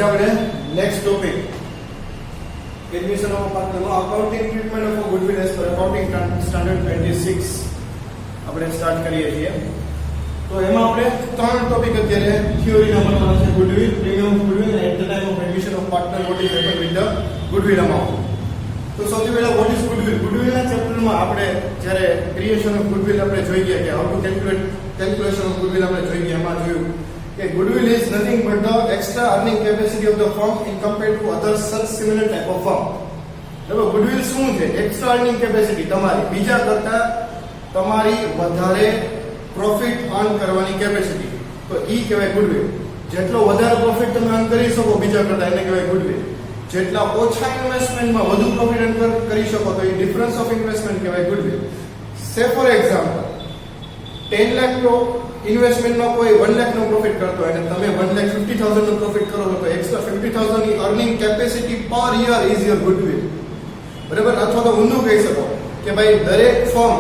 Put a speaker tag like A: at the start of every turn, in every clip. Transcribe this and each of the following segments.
A: આપણે next topic admission of partner accounting treatment of goodwill as per accounting standard 26 આપણે start કરીએ છીએ. તો એમાં આપણે ત્રણ ટોપિક અત્યારે થિયરીના ભણવાના છે. ગુડવિલ, પ્રીમિયમ ઓફ ગુડવિલ અને at the time of admission of partner what is happen with the goodwill amount. તો સૌથી પહેલા વોટ ઇઝ ગુડવિલ. ગુડવિલના ચેપ્ટરમાં આપણે જ્યારે ક્રિએશન ઓફ ગુડવિલ આપણે જોઈ ગયા કે how to calculation of goodwill આપણે જોઈ ગયા. એમાં જોયું કે goodwill is nothing but the extra earning capacity of the firm in compared to other such similar type of firm. હવે goodwill શું છે? એક્સ્ટ્રા અર્નિંગ કેપેસિટી, તમારી બીજા કરતા તમારી વધારે પ્રોફિટ અર્ન કરવાની કેપેસિટી, તો ઈ કહેવાય goodwill. જેટલો વધારે પ્રોફિટ તમે અર્ન કરી શકો બીજા કરતા એને કહેવાય goodwill. જેટલા ઓછા ઇન્વેસ્ટમેન્ટમાં વધુ પ્રોફિટ અર્ન કરી શકો તો એ ડિફરન્સ ઓફ ઇન્વેસ્ટમેન્ટ કહેવાય goodwill. સે ફોર એક્ઝામ્પલ 10 લાખ નો ઇન્વેસ્ટમેન્ટમાં કોઈ 1 લાખ નો પ્રોફિટ કરતો હોય અને તમે 1,50,000 નો પ્રોફિટ કરો તો એક્સ્ટ્રા 50,000 ની અર્નિંગ કેપેસિટી પર યર ઇઝ યોર ગુડવિલ. બરાબર? અથવા તો ઊંધું કહી શકો કે ભાઈ દરેક ફર્મ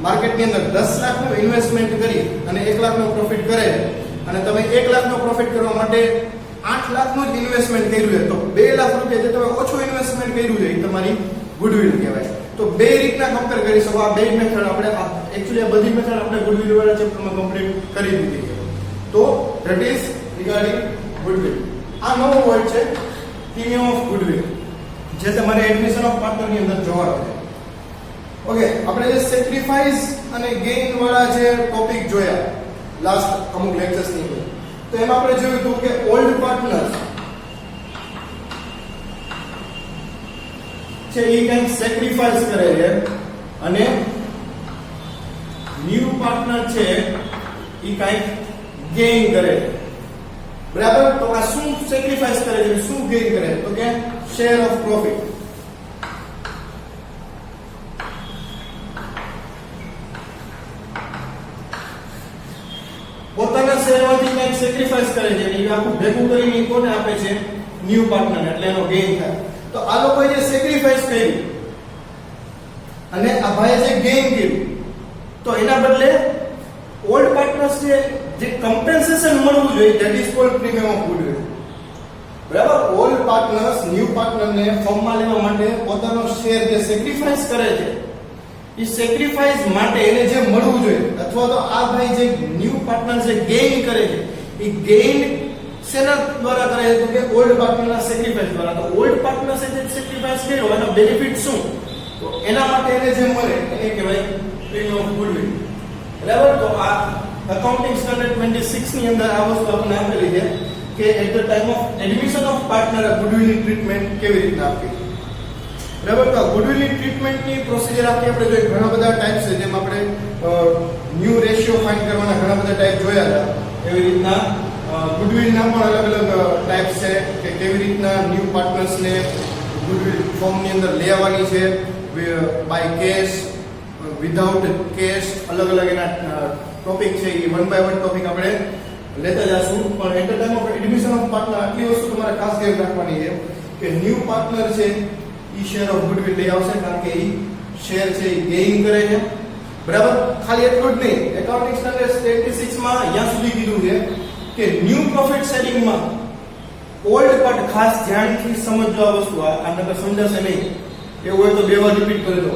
A: માર્કેટની અંદર 10 લાખ નું ઇન્વેસ્ટમેન્ટ કરી અને 1 લાખ નો પ્રોફિટ કરે અને તમે 1 લાખ નો પ્રોફિટ કરવા માટે 8 લાખ નું જ ઇન્વેસ્ટમેન્ટ કર્યું છે તો 2 લાખ રૂપિયા જે તમે ઓછું ઇન્વેસ્ટમેન્ટ કર્યું છે એ તમારી ગુડવિલ કહેવાય. તો બે રીતના કમ્પેર કરી શકો. આ બે મેથડ આપણે એક્ચ્યુઅલી આ બધી મેથડ આપણે ગુડવિલ વાળા ચેપ્ટરમાં કમ્પ્લીટ કરી દીધી છે. તો ધેટ ઇઝ રિગાર્ડિંગ ગુડવિલ. આ નવો વર્ડ છે પ્રીમિયમ ઓફ ગુડવિલ, જે તમારે એડમિશન ઓફ પાર્ટનર ની અંદર જોવાનું છે. ઓકે, આપણે જે સેક્રિફાઈસ અને ગેઇન વાળા જે ટોપિક જોયા લાસ્ટ અમુક લેક્ચર્સ ની અંદર, તો એમાં આપણે જોયું હતું કે ઓલ્ડ પાર્ટનર્સ છે એ કંઈક સેક્રિફાઈસ કરે છે અને ન્યુ પાર્ટનર છે એ કંઈક ગેઇન કરે છે. બરાબર? તો આ શું સેક્રિફાઈસ કરે છે, શું ગેઇન કરે? તો કે શેર ઓફ પ્રોફિટ. પોતાના શેરમાંથી કંઈક સેક્રિફાઈસ કરે છે અને એ આખું ભેગું કરીને કોને આપે છે? ન્યુ પાર્ટનર, એટલે એનો ગેઇન થાય. તો આ લોકોએ જે સેક્રિફાઈસ કર્યું અને આ ભાઈએ જે ગેઇન કર્યું તો એના બદલે ઓલ્ડ પાર્ટનર્સ જે કમ્પેન્સેશન મળવું જોઈએ that is called premium of goodwill. બરાબર? ઓલ્ડ પાર્ટનર્સ ન્યુ પાર્ટનરને ફર્મમાં લેવા માટે પોતાનો શેર જે સેક્રિફાઈસ કરે છે એ સેક્રિફાઈસ માટે એને જે મળવું જોઈએ અથવા તો આ ભાઈ જે ન્યુ પાર્ટનર જે ગેઇન કરે છે એ ગેઇન શેના દ્વારા કરે છે? તો કે ઓલ્ડ પાર્ટનરના સેક્રિફાઈસ દ્વારા. તો ઓલ્ડ પાર્ટનર્સે જે સેક્રિફાઈસ કર્યો એનો બેનિફિટ શું? તો એના માટે એને જે મળે એને કહેવાય પ્રીમિયમ ઓફ ગુડવિલ. બરાબર? તો આ અકાઉન્ટિંગ સ્ટાન્ડર્ડ 26 ની અંદર આ વસ્તુ આપણને આપેલી છે કે at the time of admission of partner ગુડવિલની ટ્રીટમેન્ટ કેવી રીતના આપવી. બરાબર? તો ગુડવિલની ટ્રીટમેન્ટની પ્રોસિજર આખી આપણે જોઈએ. ઘણા બધા ટાઈપ છે, જેમ આપણે ન્યુ રેશિયો ફાઇન્ડ કરવાના ઘણા બધા ટાઈપ જોયા હતા. એવી રીતના ગુડવિલના પણ અલગ અલગ ટાઈપ છે કે કેવી રીતના ન્યુ પાર્ટનર્સને ગુડવિલ ફોર્મની અંદર લઈ આવવાની છે, બાય કેશ, વિધાઉટ કેશ, અલગ અલગ એના ટોપિક છે. એ વન બાય વન ટોપિક આપણે લેતા જશું. પણ at the time of admission of partner આટલી વસ્તુ તમારે ખાસ ધ્યાન રાખવાની છે કે ન્યુ પાર્ટનર છે એ શેર ઓફ ગુડવિલ લઈ આવશે, કારણ કે એ શેર છે એ ગેઇન કરે છે. બરાબર? ખાલી એટલું જ નહીં, એકાઉન્ટિંગ સ્ટાન્ડર્ડ 26 માં અહીંયા સુધી કીધું છે કે ન્યુ પ્રોફિટ શેરિંગમાં ઓલ્ડ પાર્ટ, ખાસ ધ્યાનથી સમજજો આ વસ્તુ, આ નકર સમજાશે નહીં. એવું હોય તો બે વાર રિપીટ કરી દો.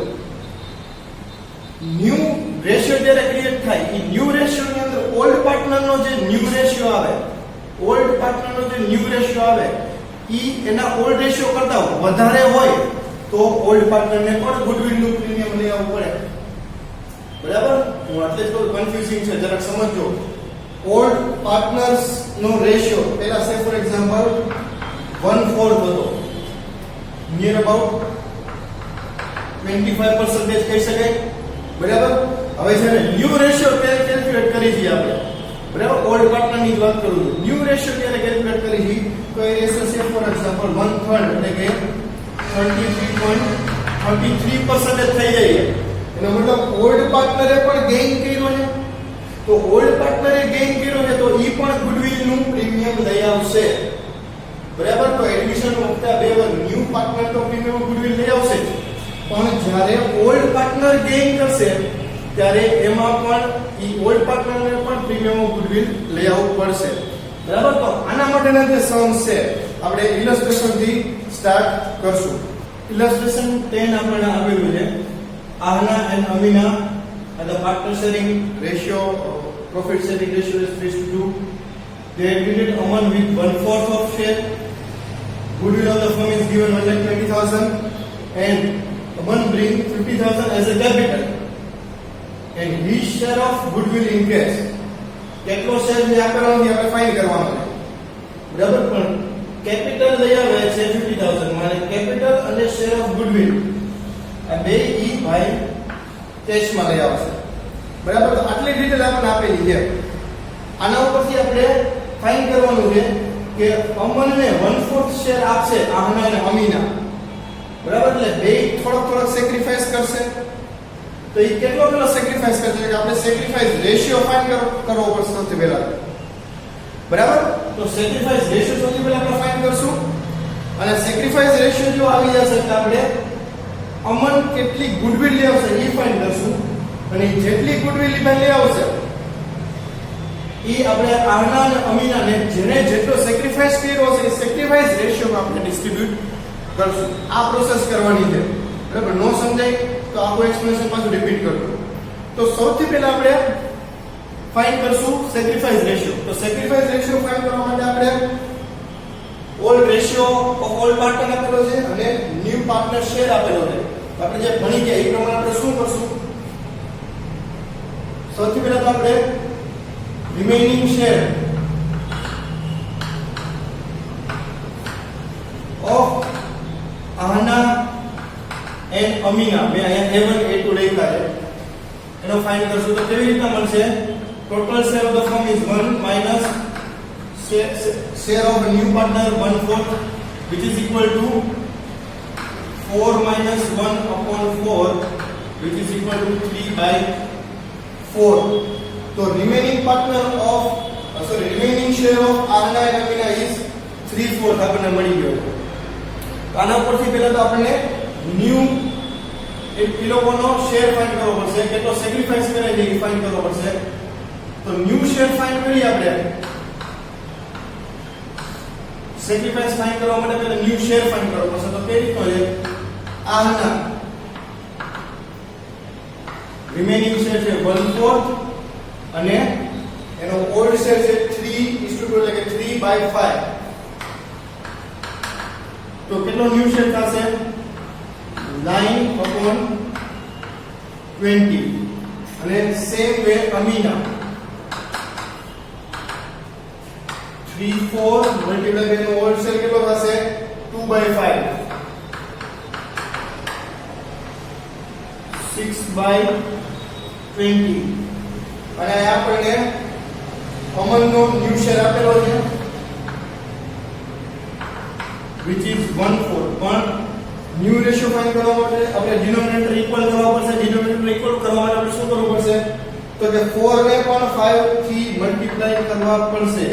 A: ન્યુ રેશિયો જ્યારે ક્રિએટ થાય એ ન્યુ રેશિયો ની અંદર ઓલ્ડ પાર્ટનરનો જે ન્યુ રેશિયો આવે, ઓલ્ડ પાર્ટનરનો જે ન્યુ રેશિયો આવે ઈ એના ઓલ્ડ રેશિયો કરતા વધારે હોય તો ઓલ્ડ પાર્ટનરને પણ ગુડવિલ નું પ્રીમિયમ લઈ આવવું પડે. બરાબર? હું એટલે જ કહું કન્ફ્યુઝિંગ છે, જરાક સમજજો. ઓલ્ડ પાર્ટનર્સ નો રેશિયો પહેલા સે ફોર એક્ઝામ્પલ 1/4 હતો, નિયર અબાઉટ 25% કહી શકાય. બરાબર? હવે છે ને ન્યુ રેશિયો કેલ્ક્યુલેટ કરી છે આપણે. બરાબર? ઓલ્ડ પાર્ટનર ની જ વાત કરું છું. ન્યુ રેશિયો ત્યારે કેલ્ક્યુલેટ કરી છે તો એ રેશિયો સે ફોર એક્ઝામ્પલ 1/3 એટલે કે 23.33% થઈ જાય. એનો મતલબ ઓલ્ડ પાર્ટનરે પણ ગેઇન કર્યું છે. તો ઓલ્ડ પાર્ટનરે ગેઇન કર્યો છે તો ઈ પણ ગુડવિલ નું પ્રીમિયમ લઈ આવશે. બરાબર? તો એડમિશન વખતે બે વાર ન્યુ પાર્ટનર તો પ્રીમિયમ ગુડવિલ લઈ આવશે, પણ જ્યારે ઓલ્ડ પાર્ટનર ગેઇન કરશે ત્યારે એમાં પણ ઈ ઓલ્ડ પાર્ટનરને પણ પ્રીમિયમ ગુડવિલ લઈ આવવું પડશે. બરાબર. તો આના માટેના જે સમ્સ છે આપણે ઇલસ્ટ્રેશન થી સ્ટાર્ટ કરશું. ઇલસ્ટ્રેશન 10 આપણને આપેલું છે. Ahana and Amina are the partner sharing ratio, profit sharing ratio is 3:2. They admitted Aman with 1/4 of share. Goodwill of the firm is given 1,20,000 and Aman bring 50,000 as a capital. And his share of goodwill in cash. કેટલો share જે આપેલો નથી આપણે fine કરવાનો છે. બરાબર. પણ capital લઈ આવે છે 50,000 માં. કેપિટલ અને શેર ઓફ ગુડવિલ આ બે ઈ ભાઈ કેશ માં લઈ આવશે. બરાબર. તો આટલી ડિટેલ આપણને આપેલી છે. આના ઉપરથી આપણે ફાઇન કરવાનું છે કે અમનને 1/4 શેર આપશે આહના અને અમીના. બરાબર. એટલે બે થોડોક સેક્રિફાઈસ કરશે. તો એ કેટલો સેક્રિફાઈસ કરશે કે આપણે સેક્રિફાઈસ રેશિયો ફાઇન્ડ કરવો પડશે સૌથી પહેલા. બરાબર. તો સેક્રિફાઈસ રેશિયો સૌથી પહેલા આપણે ફાઇન્ડ કરશું અને સેક્રિફાઈસ રેશિયો જો આવી જશે તો આપણે અમન કેટલી ગુડવિલ લઈ આવશે એ ફાઇન્ડ કરશું અને જેટલી ગુડવિલ લઈ આવશે એ આપણે આહના અને અમીનાને જેને જેટલો સેક્રિફાઈસ કર્યો છે એ સેક્રિફાઈસ રેશિયોમાં આપણે ડિસ્ટ્રીબ્યુટ કરશું. આ પ્રોસેસ કરવાની છે. બરાબર. નો સમજાય તો આખું એક્સપ્લેનેશન પાછું રિપીટ કરજો. તો સૌથી પહેલા આપણે ફાઇન્ડ કરશું સેક્રિફાઈસ રેશિયો. તો સેક્રિફાઈસ રેશિયો ફાઇન્ડ કરવા માટે આપણે old ratio of old partner આપેલો છે અને ન્યુ પાર્ટનર શેર આપેલો છે. આપણે જે ભણી ગયા એ પ્રમાણે આપણે શું કરશું? સૌથી પહેલા તો આપણે રિમેઇનિંગ share of Ahana and Amina મેં અહીંયા A1 A2 લખ્યા છે એનો ફાઇન્ડ કરશું. તો કેવી રીતે મળશે? Total share of the firm is 1 minus share of a new partner 1/4 which is equal to 4 minus 1/4 which is equal to 3/4. So remaining share of Ahana and Amina is 3/4 આપણને મળી ગયો. તો આના પરથી પહેલા તો આપણને ન્યુ એ લોકોનો શેર ફાઇન્ડ કરવો પડશે. કેટલો સેક્રિફાઈસ કરે છે એ ફાઇન્ડ કરવો પડશે. તો ન્યુ શેર ફાઇન્ડ કરીએ આપણે. સેક્રિફાઈસ ફાઇન્ડ કરવા માટે પહેલા ન્યુ શેર ફાઇન્ડ કરવો પડશે. તો કઈ રીતનો છે? આહના રિમેઇનિંગ શેર છે 1/4 અને એનો ઓલ્ડ શેર છે 3:2 એટલે કે 3/5. તો કેટલો ન્યુ શેર થશે? 9/20. અને સેમ વે અમીના 3/4 મલ્ટીપ્લાય બાય નો ઓલ્ડ શેર કેટલો થશે? 2/5. 6/20. અને આપણને અમલનો ન્યુ શેર આપેલો છે which is 1/4. પણ ન્યુ રેશિયો ફાઇન્ડ કરવા માટે આપણે ડિનોમિનેટર ઇક્વલ કરવા પડશે. ડિનોમિનેટર ઇક્વલ કરવા માટે આપણે શું કરવું પડશે? તો કે 4 ને પણ 5 થી મલ્ટીપ્લાય કરવા પડશે.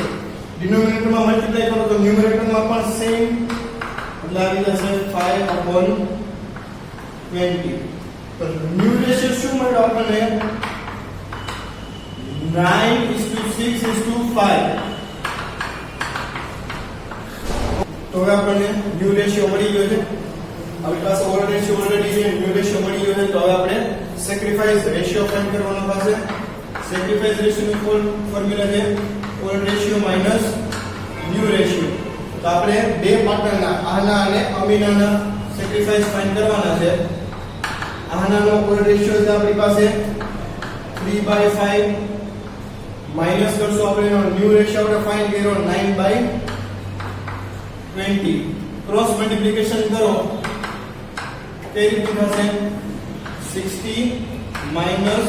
A: ડિનોમિનેટરમાં મલ્ટીપ્લાય કરો તો ન્યુમરેટરમાં પણ સેમ એટલે આવી જશે 5/20. તો ન્યુ રેશિયો શું મળ્યો આપણને? 9:6:5. તો હવે આપણને ન્યુ રેશિયો મળી ગયો છે. આપણી પાસે ઓલ્ડ રેશિયો ઓલરેડી છે. ન્યુ રેશિયો મળી ગયો છે. તો હવે આપણે સેક્રિફાઈસ રેશિયો ફાઇન્ડ કરવાનો થશે. સેક્રિફાઈસ રેશિયોનું ફોર્મ્યુલા છે old ratio minus new ratio. તો આપણે બે પાર્ટનરના આહના અને અમીનાના સેક્રિફાઈસ ફાઇન્ડ કરવાના છે. આહનાનો ઓલ્ડ રેશિયો છે આપણી પાસે 3/5 માઈનસ કરશું આપણે ન્યુ રેશિયો આપણે ફાઇન્ડ કર્યો 9/20. ક્રોસ મલ્ટીપ્લિકેશન કરો કઈ રીતે થશે? 60 minus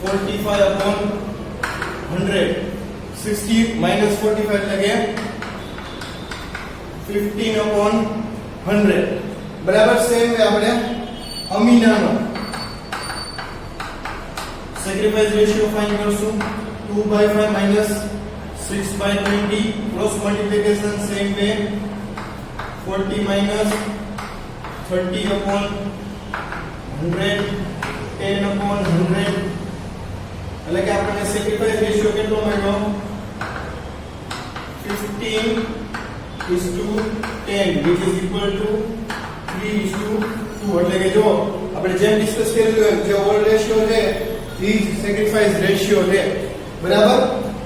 A: 45/100. 60 minus 45 એટલે કે 15/100. બરાબર. સેમ વે આપણે અમીનાનો સેક્રિફાઈસ રેશિયો ફાઇન્ડ કરશું 2/5 minus 6/20. Cross multiplication same way 40 minus 30/100 10/100 એટલે કે આપણને સેક્રિફાઈસ રેશિયો કેટલો મળ્યો? 15:10 which is equal to 3:2 એટલે કે જો આપણે જેમ ડિસ્કસ કર્યું જે ઓલ્ડ રેશિયો છે એ સેક્રિફાઈસ રેશિયો છે બરાબર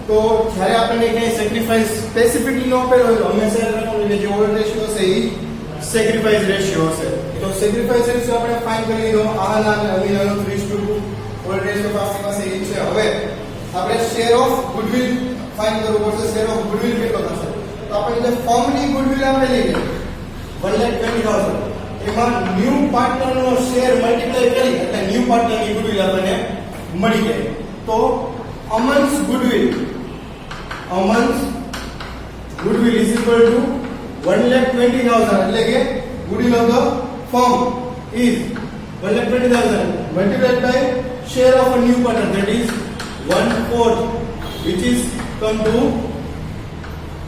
A: તો જ્યારે આપણને કઈ સેક્રિફાઈસ સ્પેસિફિકલી ન આપેલો હોય તો હંમેશા રાખવાનું જે ઓલ્ડ રેશિયો છે એ સેક્રિફાઈસ રેશિયો હશે તો સેક્રિફાઈસ રેશિયો આપણે ફાઇન્ડ કરી લીધો આના અને અમીનાનો 3:2 ઓલ્ડ રેશિયો આપણી પાસે એ છે હવે આપણે શેર ઓફ ગુડવિલ ફાઇન્ડ કરવું પડશે શેર ઓફ ગુડવિલ કેટલો થશે તો આપણે જે ફર્મની ગુડવિલ આપણે લઈએ 1,20,000 એમાં ન્યૂ પાર્ટનરનો શેર મલ્ટીપ્લાય કરી એટલે ન્યૂ પાર્ટનરની ગુડવિલ આપણને મળી જાય તો Aman's goodwill is equal to 1,20,000 એટલે કે goodwill of the firm is 1,20,000 multiplied by share of a new partner that is 1/4 which is come to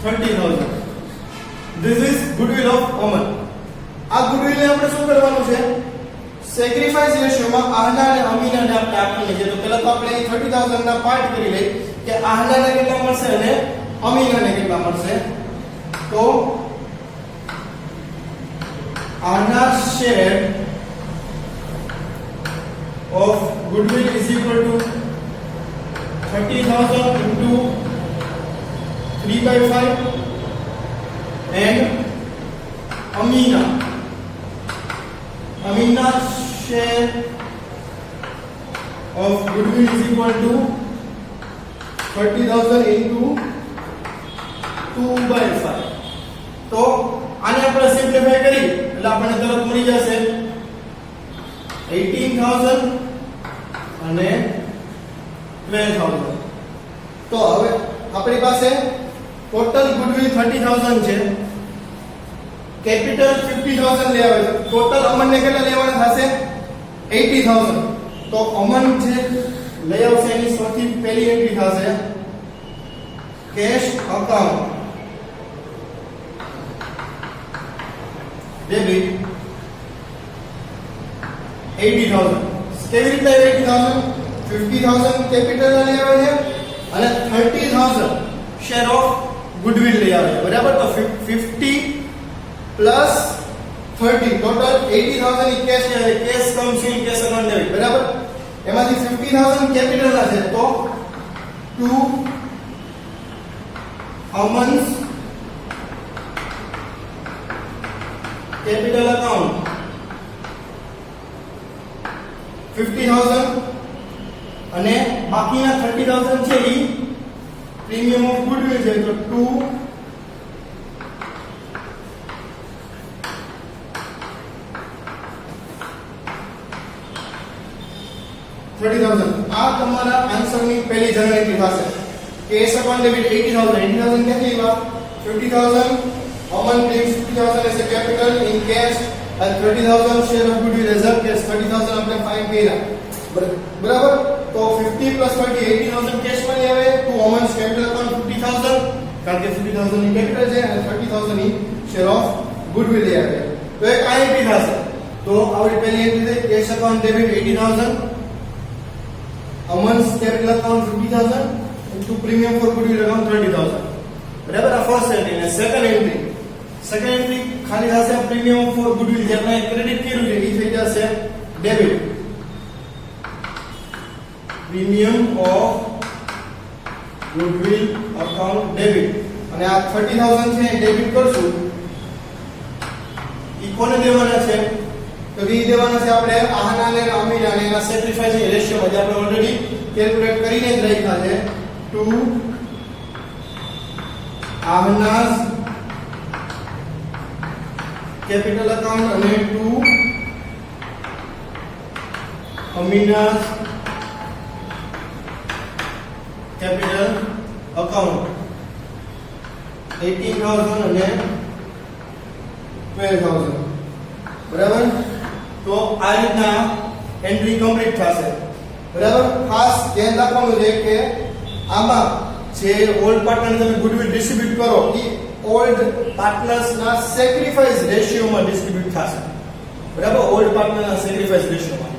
A: 30,000 this is goodwill of Aman આ goodwill ને આપણે શું કરવાનું છે સેક્રિફાઈસ રેશિયોમાં આહના અને અમીનાને આપણે આપવાની છે તો પહેલા તો આપણે 30,000 ના પાર્ટ કરી લઈએ કે આહનાને કેટલા મળશે અને અમીનાને કેટલા મળશે તો આહના's share of goodwill is equal to 30,000 into 3/5 and Amina's share of goodwill is equal to 30,000 into 2/5 તો આને આપણે સિમ્પ્લિફાય કરી એટલે આપણને તરત મળી જશે 18,000 અને 12,000 તો હવે આપણી પાસે ટોટલ ગુડવિલ 30,000 છે કેપિટલ 50,000 લેવા છે ટોટલ અમનને કેટલા લેવાના થશે 80,000 તો અમન જે લઈ આવશે એની સૌથી પહેલી એન્ટ્રી થશે કેશ અકાઉન્ટ ડેબિટ 80,000 કેવી રીતે 80,000 50,000 કેપિટલ લઈ આવે છે અને 30,000 શેર ઓફ ગુડવિલ લઈ આવે છે બરાબર તો 50 પ્લસ 30 ટોટલ 80,000 ઈ કેશ છે cash comes in cash account debit બરાબર એમાંથી 50,000 કેપિટલ ના છે તો ટુ અમન્સ capital account 50,000 અને બાકીના 30,000 છે ઈ પ્રીમિયમ ઓફ ગુડવિલ છે તો 30,000 આ તમારા આન્સરની પહેલી જનરલ એન્ટ્રી થશે કેશ અકાઉન્ટ ડેબિટ 80,000 ક્યાંથી આવ્યા 50,000 Aman brings 50,000 as a capital in cash and 30,000 share of goodwill as a cash 30,000 આપણે ફાઇન કર્યા બરાબર તો 50 plus 30 80,000 કેશ માં આવે તો Aman's capital account 50,000 કારણ કે 50,000 ની કેપિટલ છે અને 30,000 ની શેર ઓફ ગુડવિલ આવે તો એક આ એન્ટ્રી થશે તો આપણી પહેલી એન્ટ્રી છે cache account debit 80,000 Aman's capital account 50,000 into premium for goodwill account 30,000 બરાબર આ ફર્સ્ટ એન્ટ્રી અને સેકન્ડ એન્ટ્રી ખાલી થશે પ્રીમિયમ ફોર ગુડવિલ જે આપણે ક્રેડિટ કર્યું છે એ થઈ જશે debit premium of goodwill account debit અને આ 30,000 છે ડેબિટ કરશું ઈ કોને દેવાના છે તો ઈ દેવાના છે આપણે આહના અને અમીના અને એના સેક્રિફાઈસ રેશિયો જે આપણે ઓલરેડી કેલ્ક્યુલેટ કરીને જ રાખ્યા છે ટુ Ahna's capital account અને to Amina's capital account 18,000 અને 12,000 બરાબર તો આ રીતના એન્ટ્રી કમ્પ્લીટ થશે બરાબર ખાસ ધ્યાન રાખવાનું છે કે આમાં જે ઓલ્ડ પાર્ટનર તમે ગુડવિલ ડિસ્ટ્રીબ્યુટ કરો એ ઓલ્ડ પાર્ટનર્સ ના સેક્રિફાઈસ રેશિયો માં ડિસ્ટ્રીબ્યુટ થશે બરાબર ઓલ્ડ પાર્ટનર ના સેક્રિફાઈસ રેશિયો માં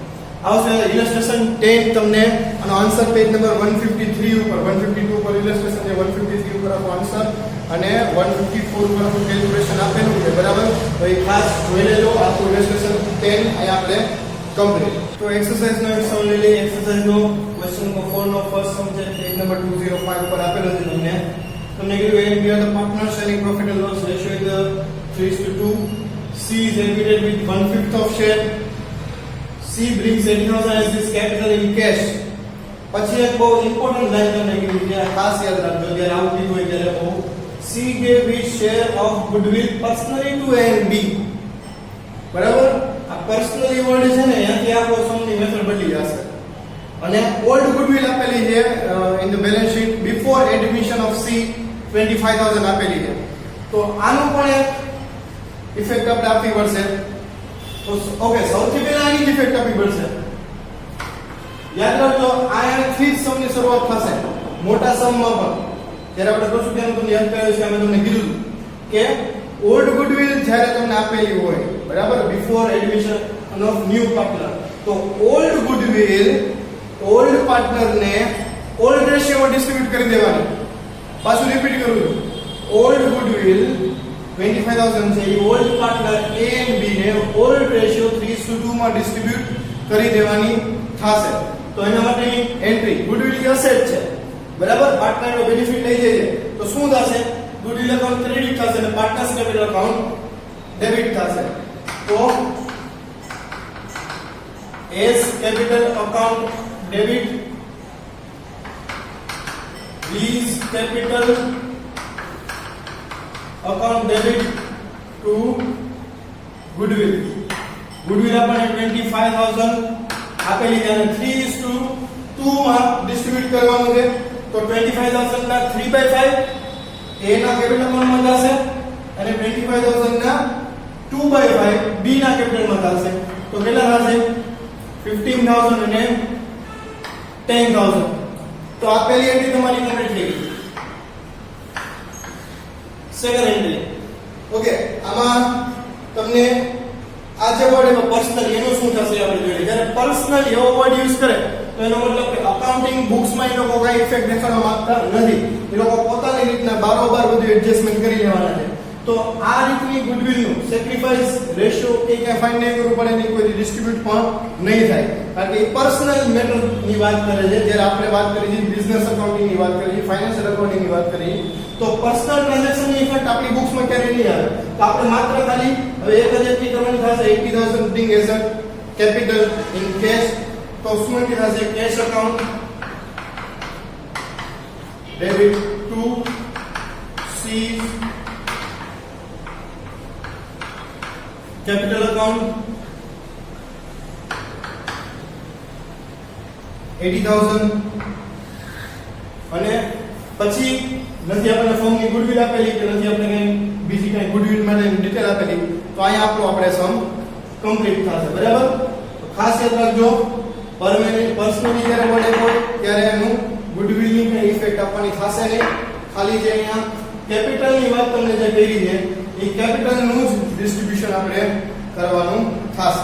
A: આવશે ઇલસ્ટ્રેશન 10 તમને આનો આન્સર પેજ નંબર 153 ઉપર 152 ઉપર ઇલસ્ટ્રેશન છે 153 ઉપર આપનો આન્સર અને 154 પર કેલ્ક્યુલેશન આપેલું છે બરાબર. તો એ ખાસ જોઈ લેજો. આખું ઇલસ્ટ્રેશન 10 અહીંયા આપણે કમ્પ્લીટ. તો એક્સરસાઇઝ નો એક સમ લઈ લઈએ. એક્સરસાઇઝ નો ક્વેશ્ચન નંબર 4 નો ફર્સ્ટ સમ છે. પેજ નંબર 205 પર આપેલો છે તમને કીધું A and B are the partners sharing profit and loss ratio in the 3:2. C is admitted with 1/5 of share. C brings 80,000 as his capital in cash. પછી એક બહુ important line તમને કીધી છે, ખાસ યાદ રાખજો જ્યારે આવું કીધું હોય ત્યારે બહુ. C gave his share of goodwill personally to A and B. બરાબર. આ પર્સનલી વર્ડ છે ને અહીંયાથી આપણો સમની મેથડ બદલી જશે. અને ઓલ્ડ ગુડવિલ આપેલી છે in the balance sheet before admission of C 25,000 આપેલી છે. તો આનો પણ એક ઇફેક્ટ આપણે આપવી પડશે. તો ઓકે, સૌથી પહેલા આની ઇફેક્ટ આપવી પડશે. યાદ રાખજો આયાથી સમની શરૂઆત થશે. મોટા સમમાં પણ જ્યારે આપણે કશું કે તમને યાદ કરાવ્યું છે, અમે તમને કીધું કે ઓલ્ડ ગુડવિલ જ્યારે તમને આપેલી હોય બરાબર before admission of new partner, તો ઓલ્ડ ગુડવિલ ઓલ્ડ પાર્ટનરને ઓલ્ડ રેશિયોમાં ડિસ્ટ્રીબ્યુટ કરી દેવાની. પાછું રિપીટ કરું છું. ઓલ્ડ ગુડવિલ 25,000 છે એ old partner A and B ને ઓલ્ડ રેશિયો 3:2 માં ડિસ્ટ્રીબ્યુટ કરી દેવાની થશે. તો એના માટેની એન્ટ્રી ગુડવિલ ની અસેટ છે બરાબર. પાર્ટનરનો બેનિફિટ લઈ જઈએ તો શું થશે? ગુડવિલ એકાઉન્ટ ક્રેડિટ થશે અને પાર્ટનર્સ કેપિટલ એકાઉન્ટ ડેબિટ થશે. તો S capital account debit, B's capital account debit to goodwill. Goodwill આપણને 25,000 આપેલી છે અને 3:2 માં ડિસ્ટ્રીબ્યુટ કરવાનું છે. તો 25,000 ના 3/5 A ના કેપિટલ એકાઉન્ટમાં જશે અને 25,000 ના 2/5 B ના કેપિટલમાં જશે. તો કેટલા થશે? 15,000 અને 10,000. તો આ પહેલી એન્ટ્રી તમારી કમ્પ્લીટ થઈ ગઈ. Second entry okay. આમાં તમને આ જે વર્ડ છે પર્સનલ, એનું શું થશે આપણે જોઈએ. જ્યારે પર્સનલ એવો વર્ડ યુઝ કરે તો એનો મતલબ કે અકાઉન્ટિંગ બુક્સમાં એ લોકો કઈ ઇફેક્ટ દેખાડવા માંગતા નથી. એ લોકો પોતાની રીતના બારોબાર બધું એડજસ્ટમેન્ટ કરી લેવાના છે. તો આ રીતની ગુડવિલ નું સેક્રિફાઈસ રેશિયો કે ક્યાં ફાઇન્ડ નહીં કરવું પડે, એની કોઈ ડિસ્ટ્રીબ્યુટ પણ નહીં થાય. કારણ કે એ પર્સનલ મેટર ની વાત કરે છે. જ્યારે આપણે વાત કરી છે બિઝનેસ અકાઉન્ટિંગ ની વાત કરી છે, ફાઇનાન્શિયલ અકાઉન્ટિંગ ની વાત કરી, તો પર્સનલ ટ્રાન્ઝેક્શન ની ઇફેક્ટ આપણી બુક્સમાં ક્યારેય નહીં આવે. તો આપણે માત્ર ખાલી હવે એક જ એન્ટ્રી કરવાની થશે 80,000 being as a capital in cash. તો શું એન્ટ્રી થશે? Cache account debit to C capital account 80,000. અને પછી નથી આપણને ફર્મની ગુડવિલ આપેલી કે નથી આપણે કઈ બીજી કઈ ગુડવિલ માટે ડિટેલ આપેલી, તો અહીંયા આપણો આપણે સમ કમ્પ્લીટ થશે બરાબર. ખાસ યાદ રાખજો પર્સનલી જ્યારે વર્ડ હોય ત્યારે એનું ગુડવિલ ની કઈ ઇફેક્ટ આપવાની થશે નહીં. ખાલી જે અહીંયા કેપિટલ ની વાત તમને જે કરી છે એ કેપિટલ નું જ ડિસ્ટ્રીબ્યુશન આપણે કરવાનું થશે.